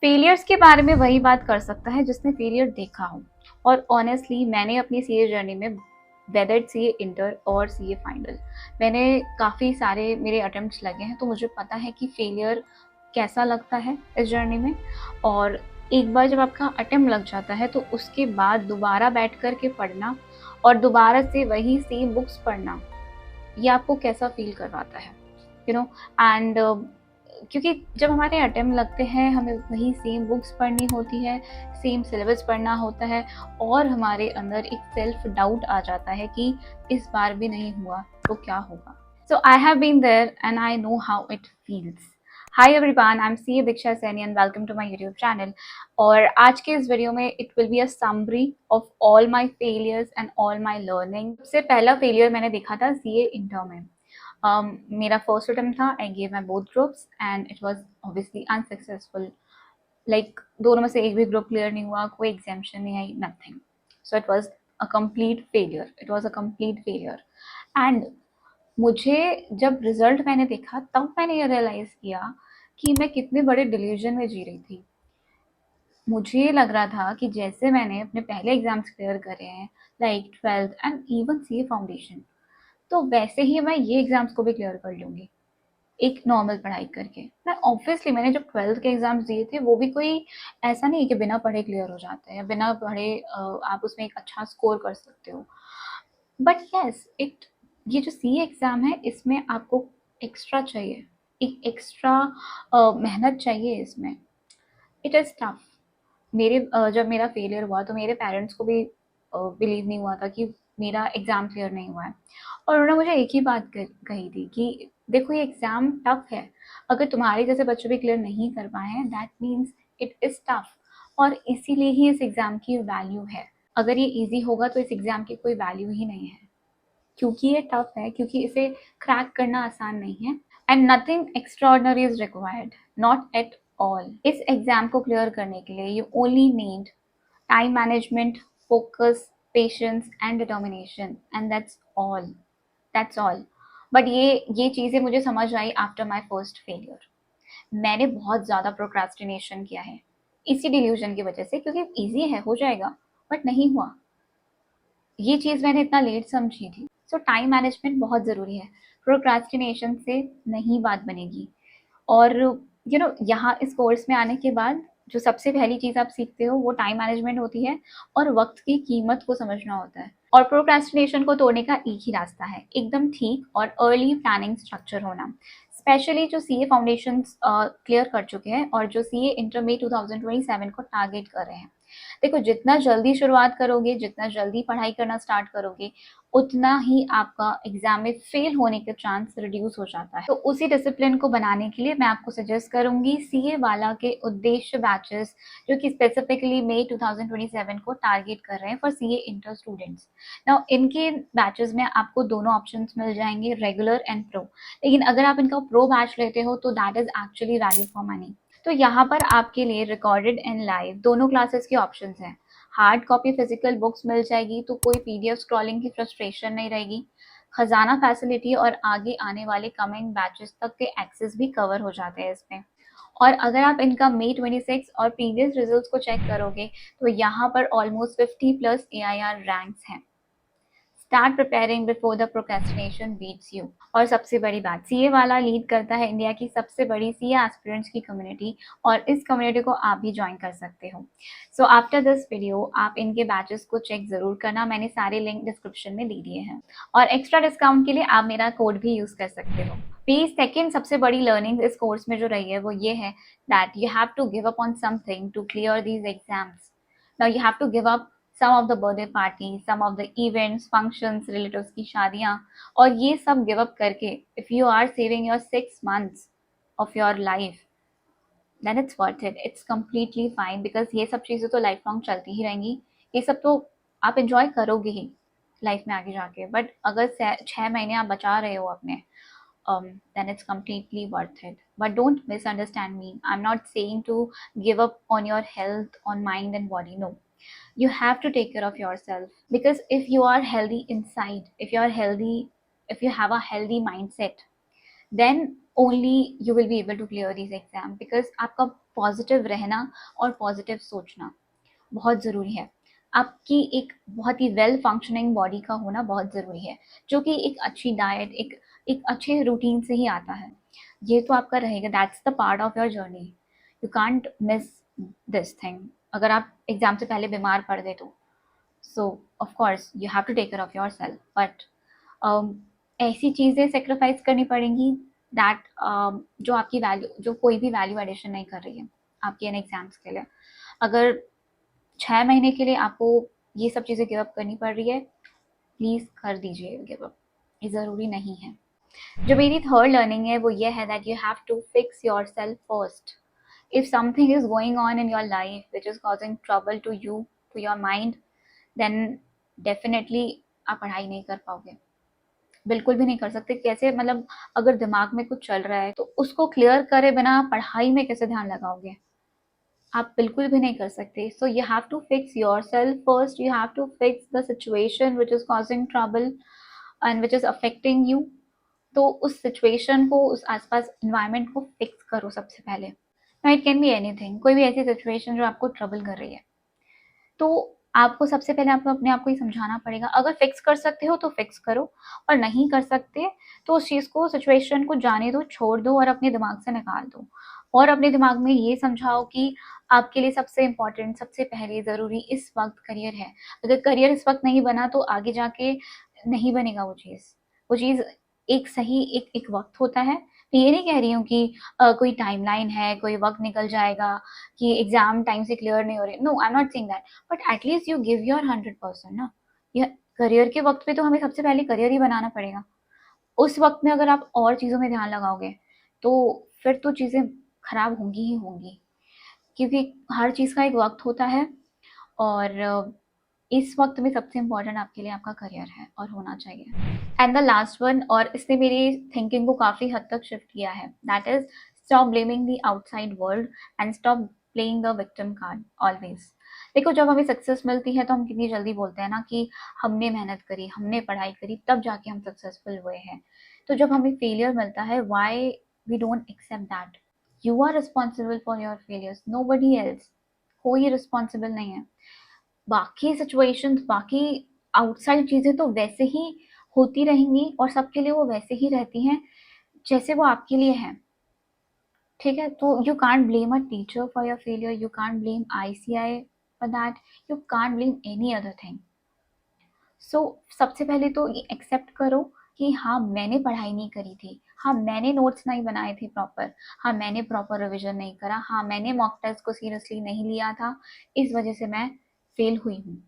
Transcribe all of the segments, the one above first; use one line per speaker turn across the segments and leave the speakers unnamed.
Failures के बारे में वही बात कर सकता है जिसने फेलियर देखा हो। और ऑनेस्टली मैंने अपनी सीए जर्नी में, वेदर इट सीए इंटर और सीए फाइनल, मैंने काफ़ी सारे मेरे अटेम्प्ट्स लगे हैं, तो मुझे पता है कि फेलियर कैसा लगता है इस जर्नी में। और एक बार जब आपका अटेम्प्ट लग जाता है तो उसके बाद दोबारा बैठ कर के पढ़ना और दोबारा से वही सेम बुक्स पढ़ना, ये आपको कैसा फील करवाता है, यू नो। एंड क्योंकि जब हमारे अटेम्प्ट लगते हैं हमें वही सेम बुक्स पढ़नी होती है, सेम सिलेबस पढ़ना होता है, और हमारे अंदर एक सेल्फ डाउट आ जाता है कि इस बार भी नहीं हुआ तो क्या होगा। So I have been there and I know how it feels. Hi everyone, I am C Diksha Saini and welcome to my YouTube channel. और आज के इस वीडियो में it will be a summary of all my failures and all my learning. सबसे पहला failure मैंने देखा था सीए इंटर में। मेरा फर्स्ट अटेम्प्ट था, I gave my both groups and it was obviously unsuccessful. Like दोनों में से एक भी ग्रुप क्लियर नहीं हुआ, कोई एग्जामेशन नहीं आई, nothing. So it was a complete failure, it was a complete failure. And मुझे जब रिजल्ट मैंने देखा तब मैंने ये रियलाइज किया कि मैं कितने बड़े डिल्यूजन में जी रही थी। मुझे लग रहा था कि जैसे मैंने अपने पहले एग्जाम्स क्लियर करे हैं, like twelfth and even C foundation, तो वैसे ही मैं ये एग्जाम्स को भी क्लियर कर लूंगी एक नॉर्मल पढ़ाई करके। मैं ऑब्वियसली मैंने जब ट्वेल्थ के एग्जाम्स दिए थे वो भी कोई ऐसा नहीं है कि बिना पढ़े क्लियर हो जाते हैं, या बिना पढ़े आप उसमें एक अच्छा स्कोर कर सकते हो। बट यस इट, ये जो सी एग्ज़ाम है इसमें आपको एक्स्ट्रा चाहिए, एक एक्स्ट्रा मेहनत चाहिए इसमें। It is tough. मेरे जब मेरा फेलियर हुआ तो मेरे पेरेंट्स को भी बिलीव नहीं हुआ था कि मेरा एग्ज़ाम क्लियर नहीं हुआ है। और उन्होंने मुझे एक ही बात कही थी कि देखो ये एग्ज़ाम टफ है, अगर तुम्हारे जैसे बच्चे भी क्लियर नहीं कर पाए हैं that means it is tough, और इसीलिए ही इस एग्ज़ाम की वैल्यू है। अगर ये ईजी होगा तो इस एग्ज़ाम की कोई वैल्यू ही नहीं है, क्योंकि ये टफ है, क्योंकि इसे क्रैक करना आसान नहीं है। And nothing extraordinary is required, not at all. इस एग्जाम को क्लियर करने के लिए you only need time management, focus, patience and determination, and that's all, that's all. But ये चीज़ें मुझे समझ आई आफ्टर माई फर्स्ट फेलियर। मैंने बहुत ज़्यादा प्रोक्रास्टिनेशन किया है इसी डिल्यूजन की वजह से, क्योंकि ईजी है, हो जाएगा, बट नहीं हुआ। ये चीज़ मैंने इतना लेट समझी थी। सो टाइम मैनेजमेंट बहुत ज़रूरी है, प्रोक्रास्टिनेशन से नहीं बात बनेगी। और यहाँ इस कोर्स में आने के बाद जो सबसे पहली चीज़ आप सीखते हो वो टाइम मैनेजमेंट होती है, और वक्त की कीमत को समझना होता है। और प्रोक्रेस्टिनेशन को तोड़ने का एक ही रास्ता है, एकदम ठीक और अर्ली प्लानिंग स्ट्रक्चर होना। स्पेशली जो सीए फाउंडेशन क्लियर कर चुके हैं और जो सीए इंटर में 2027 को टारगेट कर रहे हैं, देखो जितना जल्दी शुरुआत करोगे, जितना जल्दी पढ़ाई करना स्टार्ट करोगे, उतना ही आपका एग्जाम में फेल होने के चांस रिड्यूस हो जाता है। तो उसी डिसिप्लिन को बनाने के लिए मैं आपको सजेस्ट करूंगी सीए वाला के उद्देश्य बैचेस, जो कि स्पेसिफिकली मई 2027 को टारगेट कर रहे हैं for CA inter students. Now इनके बैचेस में आपको दोनों ऑप्शंस मिल जाएंगे, रेगुलर एंड प्रो। लेकिन अगर आप इनका प्रो बैच लेते हो तो that is actually value for money. तो यहाँ पर आपके लिए रिकॉर्डेड एंड लाइव दोनों क्लासेस के ऑप्शंस हैं। हार्ड कॉपी फिजिकल बुक्स मिल जाएगी, तो कोई पीडीएफ स्क्रॉलिंग की फ्रस्ट्रेशन नहीं रहेगी। खजाना फैसिलिटी और आगे आने वाले कमिंग बैचेस तक के एक्सेस भी कवर हो जाते हैं इसमें। और अगर आप इनका मई 26 और प्रीवियस रिजल्ट्स को चेक करोगे तो यहाँ पर ऑलमोस्ट 50+ एआईआर रैंक्स हैं। Start preparing before the procrastination beats you. और सबसे बड़ी बात, सीए वाला लीड करता है इंडिया की सबसे बड़ी सीए एस्पिरेंट्स की कम्युनिटी, और इस कम्युनिटी को आप भी ज्वाइन कर सकते हो। सो आफ्टर दिस वीडियो आप इनके बैचेस को चेक जरूर करना, मैंने सारे लिंक डिस्क्रिप्शन में दे दिए हैं। और एक्स्ट्रा डिस्काउंट के लिए आप मेरा कोड भी यूज कर सकते हो। प्लीज, सेकेंड सबसे बड़ी लर्निंग इस कोर्स में जो रही है वो ये है that you have to give up on something to clear these exams. Now you have to give up some of the birthday party, some of the events, functions, relatives की शादियां, और ये सब गिव अप करके if you are saving your 6 months of your life, then it's worth it, it's completely fine. Because ये सब चीज़ें तो लाइफ लॉन्ग चलती ही रहेंगी, ये सब तो आप इंजॉय करोगे ही लाइफ में आगे जाके। बट अगर 6 महीने आप बचा रहे हो अपने, then it's completely worth it. But don't misunderstand me. I'm not saying to give up on your health, on mind and body. No, you have to take care of yourself, because if you are healthy inside, if you are healthy, if you have a healthy mindset, then only you will be able to clear these exam, because आपका positive रहना और positive सोचना बहुत ज़रूरी है। आपकी एक बहुत ही वेल फंक्शनिंग बॉडी का होना बहुत ज़रूरी है, जो कि एक अच्छी डाइट, एक अच्छे रूटीन से ही आता है। ये तो आपका रहेगा, that's the part of your journey, you can't miss this thing. अगर आप एग्जाम से पहले बीमार पड़ गए तो so of course you have to take care of yourself, but ऐसी चीज़ें सेक्रीफाइस करनी पड़ेंगी दैट जो आपकी वैल्यू, जो कोई भी वैल्यू एडिशन नहीं कर रही है आपके इन एग्जाम्स के लिए। अगर 6 महीने के लिए आपको ये सब चीज़ें गिव अप करनी पड़ रही है, प्लीज़ कर दीजिए गिव अप, ये ज़रूरी नहीं है। जो मेरी थर्ड लर्निंग है वो ये है that you have to fix yourself first. If something is going on in your life which is causing trouble to you, to your mind, then definitely आप पढ़ाई नहीं कर पाओगे, बिल्कुल भी नहीं कर सकते। कैसे, मतलब अगर दिमाग में कुछ चल रहा है तो उसको क्लियर करे बिना पढ़ाई में कैसे ध्यान लगाओगे? आप बिल्कुल भी नहीं कर सकते। So you have to fix yourself first, you have to fix the situation which is causing trouble and which is affecting you. तो उस सिचुएशन को, उस आसपास इन्वायरमेंट को फिक्स करो सबसे पहले। Now it can be anything, कोई भी ऐसी सिचुएशन जो आपको ट्रबल कर रही है, तो आपको सबसे पहले आपको अपने आप को ही समझाना पड़ेगा। अगर फिक्स कर सकते हो तो फिक्स करो, और नहीं कर सकते तो उस चीज़ को, सिचुएशन को जाने दो, छोड़ दो और अपने दिमाग से निकाल दो। और अपने दिमाग में ये समझाओ कि आपके लिए सबसे इम्पोर्टेंट, सबसे पहले ज़रूरी इस वक्त करियर है। अगर करियर इस वक्त नहीं बना तो आगे जाके नहीं बनेगा वो चीज़। वो चीज़ एक सही एक वक्त होता है। मैं ये नहीं कह रही हूँ कि कोई टाइमलाइन है, कोई वक्त निकल जाएगा कि एग्जाम टाइम से क्लियर नहीं हो रही। No, I am not saying that, but at least you give your 100% ना। यह करियर के वक्त पे तो हमें सबसे पहले करियर ही बनाना पड़ेगा। उस वक्त में अगर आप और चीज़ों में ध्यान लगाओगे तो फिर तो चीज़ें खराब होंगी ही होंगी, क्योंकि हर चीज़ का एक वक्त होता है। और इस वक्त में सबसे इम्पोर्टेंट आपके लिए आपका करियर है और होना चाहिए। एंड द लास्ट वन, और इसने मेरी थिंकिंग को काफ़ी हद तक शिफ्ट किया है, that is stop blaming the outside world and stop playing the victim card always. देखो, जब हमें सक्सेस मिलती है तो हम कितनी जल्दी बोलते हैं ना कि हमने मेहनत करी, हमने पढ़ाई करी, तब जाके हम सक्सेसफुल हुए हैं। तो जब हमें फेलियर मिलता है, why we don't accept that? You are responsible for your failures, nobody else. कोई रिस्पॉन्सिबल नहीं है। बाकी सिचुएशंस, बाकी आउटसाइड चीज़ें तो वैसे ही होती रहेंगी और सबके लिए वो वैसे ही रहती हैं जैसे वो आपके लिए हैं। ठीक है? तो you can't blame a teacher for your failure, you can't blame ICI for that, you can't blame any other thing. So सबसे पहले तो ये एक्सेप्ट करो कि हाँ, मैंने पढ़ाई नहीं करी थी, हाँ, मैंने नोट्स नहीं बनाए थे प्रॉपर, हाँ, मैंने प्रॉपर रिविजन नहीं करा, हाँ, मैंने मॉक टेस्ट को सीरियसली नहीं लिया था, इस वजह से मैं फेल हुई हूँ।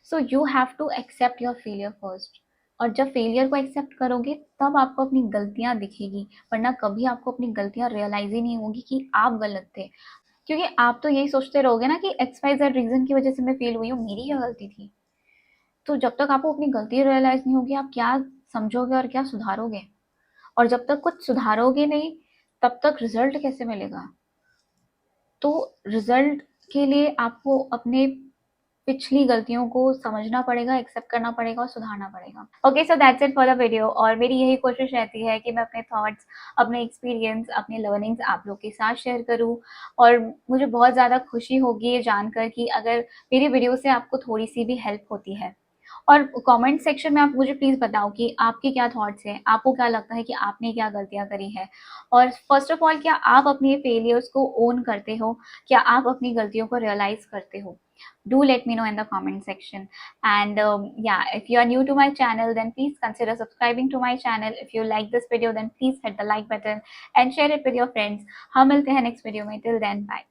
So you have to accept your failure first. और जब फेलियर को एक्सेप्ट करोगे तब आपको अपनी गलतियां दिखेगी, वरना कभी आपको अपनी गलतियां रियलाइज ही नहीं होगी कि आप गलत थे। क्योंकि आप तो यही सोचते रहोगे ना कि एक्स वाई जेड रीजन की वजह से मैं फेल हुई हूँ, मेरी क्या गलती थी। तो जब तक आपको अपनी गलती रियलाइज नहीं होगी, आप क्या समझोगे और क्या सुधारोगे? और जब तक कुछ सुधारोगे नहीं, तब तक रिजल्ट कैसे मिलेगा? तो रिजल्ट के लिए आपको अपने पिछली गलतियों को समझना पड़ेगा, एक्सेप्ट करना पड़ेगा और सुधारना पड़ेगा। Okay, so that's it for the video. और मेरी यही कोशिश रहती है कि मैं अपने थॉट्स, अपने एक्सपीरियंस, अपने लर्निंग्स आप लोग के साथ शेयर करूं। और मुझे बहुत ज़्यादा खुशी होगी ये जानकर कि अगर मेरी वीडियो से आपको थोड़ी सी भी हेल्प होती है। और कमेंट सेक्शन में आप मुझे प्लीज़ बताओ कि आपके क्या थॉट्स हैं, आपको क्या लगता है कि आपने क्या गलतियां करी है। और फर्स्ट ऑफ ऑल, क्या आप अपने फेलियर्स को ओन करते हो? क्या आप अपनी गलतियों को रियलाइज करते हो? Do let me know in the comment section. And yeah, if you are new to my channel, then please consider subscribing to my channel. If you like this video, then please hit the like button and share it with your friends. हम मिलते हैं next video में. Till then, bye.